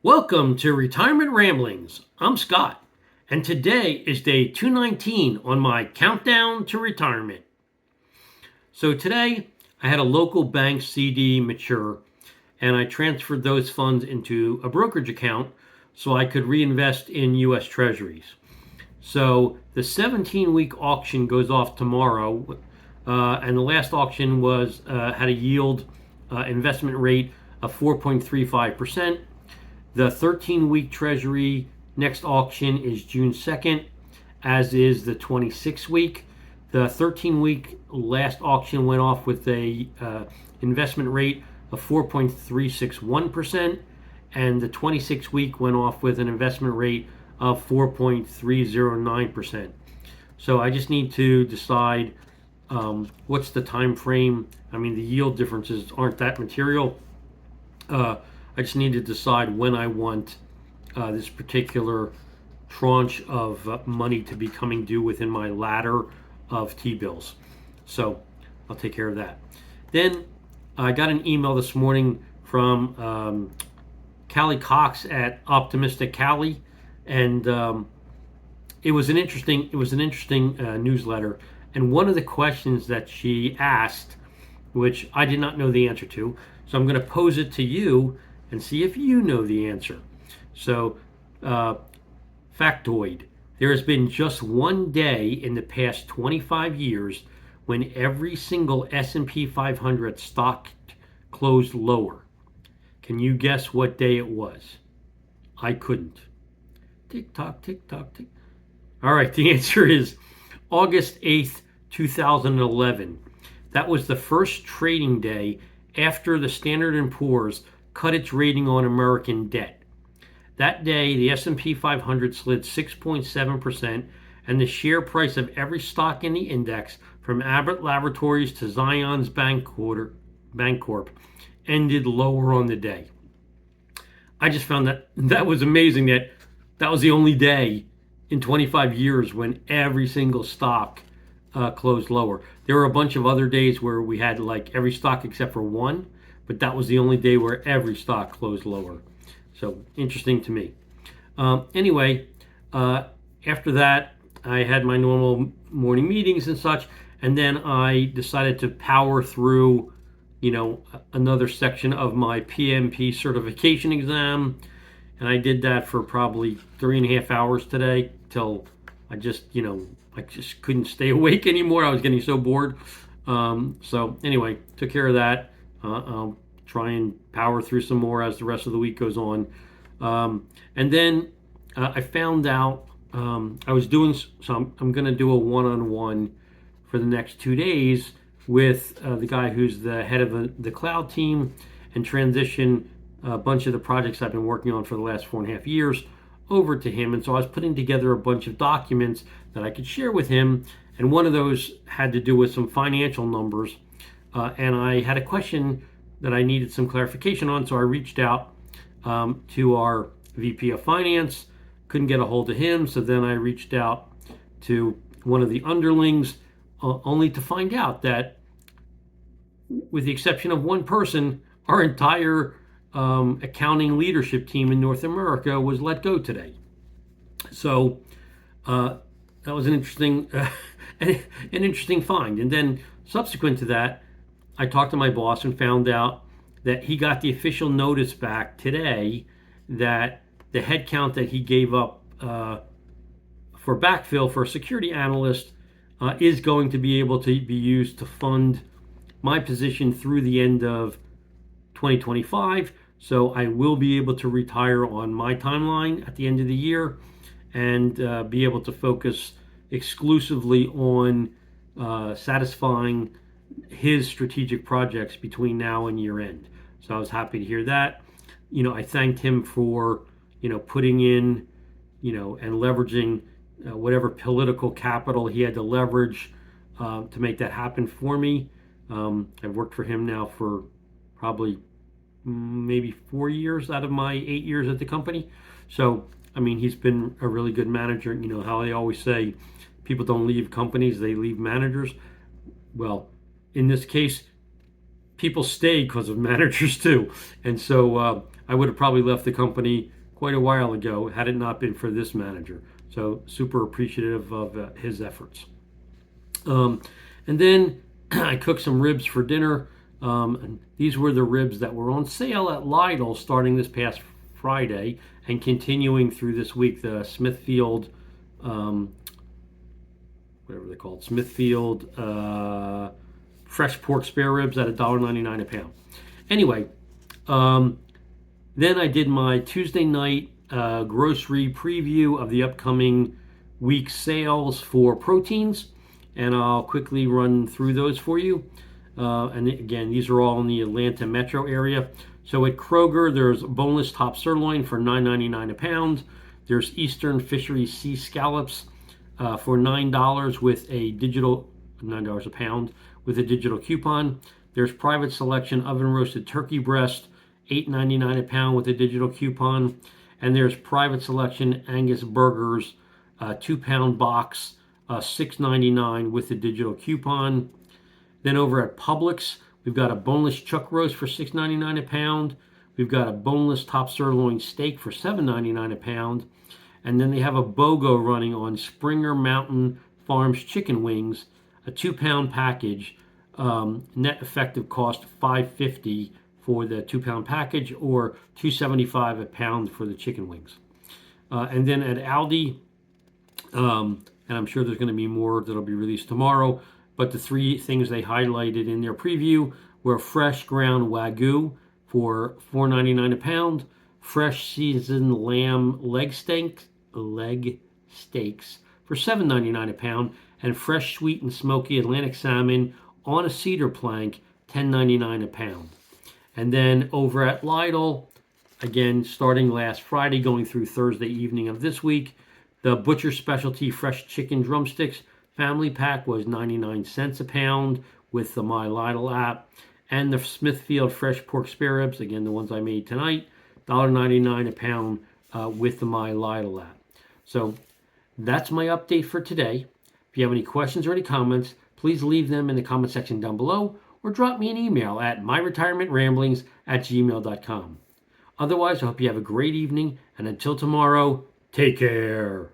Welcome to Retirement Ramblings. I'm Scott, and today is day 219 on my countdown to retirement. So today, I had a local bank CD mature, and I transferred those funds into a brokerage account so I could reinvest in U.S. Treasuries. So the 17-week auction goes off tomorrow, and the last auction had a yield investment rate of 4.35%. The 13-week Treasury next auction is June 2nd, as is the 26-week. The 13-week last auction went off with a investment rate of 4.361%, and the 26-week went off with an investment rate of 4.309%. So I just need to decide what's the time frame. I mean, the yield differences aren't that material. I just need to decide when I want this particular tranche of money to be coming due within my ladder of T-bills. So I'll take care of that. Then I got an email this morning from Callie Cox at Optimistic Callie, and it was an interesting newsletter. And one of the questions that she asked, which I did not know the answer to, so I'm going to pose it to you and see if you know the answer. So, factoid. There has been just one day in the past 25 years when every single S&P 500 stock closed lower. Can you guess what day it was? I couldn't. Tick tock, tick tock, tick. All right, the answer is August 8th, 2011. That was the first trading day after the Standard & Poor's cut its rating on American debt. That day, the S&P 500 slid 6.7%, and the share price of every stock in the index, from Abbott Laboratories to Zions Bancorp, ended lower on the day. I just found that was amazing that was the only day in 25 years when every single stock closed lower. There were a bunch of other days where we had like every stock except for one, but that was the only day where every stock closed lower. So interesting to me. Anyway, after that, I had my normal morning meetings and such, and then I decided to power through, another section of my PMP certification exam, and I did that for probably 3.5 hours today till I just couldn't stay awake anymore. I was getting so bored. So anyway, took care of that. I'll try and power through some more as the rest of the week goes on. And then I found out I was doing some. I'm going to do a one-on-one for the next 2 days with the guy who's the head of the cloud team, and transition a bunch of the projects I've been working on for the last 4.5 years over to him. And so I was putting together a bunch of documents that I could share with him, and one of those had to do with some financial numbers. And I had a question that I needed some clarification on, so I reached out to our VP of Finance. Couldn't get a hold of him, so then I reached out to one of the underlings, only to find out that, with the exception of one person, our entire accounting leadership team in North America was let go today. So that was an interesting find. And then subsequent to that, I talked to my boss and found out that he got the official notice back today that the headcount that he gave up for backfill for a security analyst is going to be able to be used to fund my position through the end of 2025. So I will be able to retire on my timeline at the end of the year, and be able to focus exclusively on satisfying his strategic projects between now and year end. So I was happy to hear that. I thanked him for, putting in, and leveraging whatever political capital he had to leverage to make that happen for me. I've worked for him now for probably maybe 4 years out of my 8 years at the company. So, he's been a really good manager. How they always say people don't leave companies, they leave managers. Well, in this case, people stay because of managers too. And so I would have probably left the company quite a while ago had it not been for this manager. So super appreciative of his efforts. And then I cooked some ribs for dinner. And these were the ribs that were on sale at Lidl starting this past Friday and continuing through this week. The Smithfield, whatever they're called, Smithfield fresh pork spare ribs at $1.99 a pound. Anyway, then I did my Tuesday night grocery preview of the upcoming week's sales for proteins, and I'll quickly run through those for you. And again, these are all in the Atlanta metro area. So at Kroger, there's boneless top sirloin for $9.99 a pound. There's Eastern Fisheries sea scallops for $9 with a digital $9 a pound with a digital coupon. There's Private Selection oven roasted turkey breast, $8.99 a pound with a digital coupon. And there's Private Selection Angus burgers, 2-pound box, $6.99 with a digital coupon. Then over at Publix, we've got a boneless chuck roast for $6.99 a pound. We've got a boneless top sirloin steak for $7.99 a pound. And then they have a BOGO running on Springer Mountain Farms chicken wings, a 2-pound package. Net effective cost $5.50 for the 2-pound package, or $2.75 a pound for the chicken wings. And then at Aldi, and I'm sure there's going to be more that'll be released tomorrow, but the three things they highlighted in their preview were fresh ground Wagyu for $4.99 a pound, fresh seasoned lamb leg steaks for $7.99 a pound, and fresh sweet and smoky Atlantic salmon on a cedar plank, $10.99 a pound. And then over at Lidl, again, starting last Friday, going through Thursday evening of this week, the Butcher Specialty Fresh Chicken Drumsticks family pack was 99 cents a pound with the My Lidl app. And the Smithfield Fresh Pork Spare Ribs, again, the ones I made tonight, $1.99 a pound with the My Lidl app. So that's my update for today. If you have any questions or any comments, please leave them in the comment section down below or drop me an email at myretirementramblings@gmail.com. Otherwise, I hope you have a great evening, and until tomorrow, take care.